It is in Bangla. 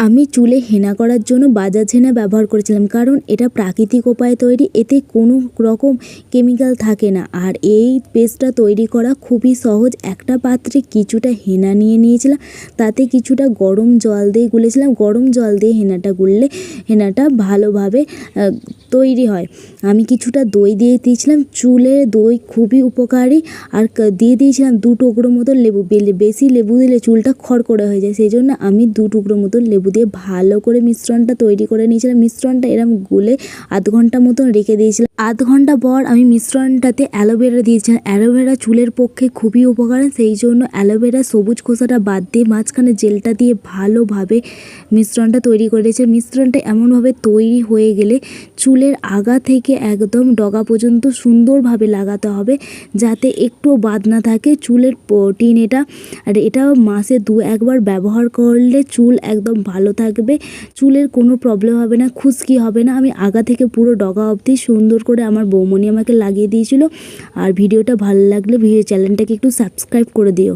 আমি চুলে হেনা করার জন্য বাজাজ হেনা ব্যবহার করেছিলাম, কারণ এটা প্রাকৃতিক উপায়ে তৈরি, এতে কোনো রকম কেমিক্যাল থাকে না। আর এই পেস্টটা তৈরি করা খুবই সহজ। একটা পাত্রে কিছুটা হেনা নিয়ে নিয়েছিলাম, তাতে কিছুটা গরম জল দিয়ে গুলেছিলাম। গরম জল দিয়ে হেনাটা গুললে হেনাটা ভালোভাবে তৈরি হয়। আমি কিছুটা দই দিয়ে দিয়েছিলাম, চুলে দই খুবই উপকারী। আর দিয়ে দিয়েছিলাম 2 টুকরো মতো লেবু। বেশি লেবু দিলে চুলটা খড়খড়ে হয়ে যায়, সেই জন্য আমি 2 টুকরো মতো লেবু দিয়ে ভালো করে মিশ্রণটা তৈরি করে নিয়েছিলাম। মিশ্রণটা এরম গুলে আধ ঘন্টা মতন রেখে দিয়েছিলাম। আধ ঘন্টা পর আমি মিশ্রণটাতে অ্যালোভেরা দিয়েছিলাম। অ্যালোভেরা চুলের পক্ষে খুবই উপকারী, সেই জন্য অ্যালোভেরা সবুজ খোসাটা বাদ দিয়ে মাঝখানে জেলটা দিয়ে ভালোভাবে মিশ্রণটা তৈরি করেছে। মিশ্রণটা এমনভাবে তৈরি হয়ে গেলে চুলের আগা থেকে একদম ডগা পর্যন্ত সুন্দরভাবে লাগাতে হবে, যাতে একটুও বাদ না থাকে। চুলের প্রোটিন এটা, আর এটা মাসে 2-1 বার ব্যবহার করলে চুল একদম ভালো থাকবে, চুলের কোনো প্রবলেম হবে না, খুশকি হবে না। আমি আগা থেকে পুরো ডগা অবধি সুন্দর করে আমার বৌমনি আমাকে লাগিয়ে দিয়েছিল। আর ভিডিওটা ভালো লাগলে চ্যানেলটাকে একটু সাবস্ক্রাইব করে দিও।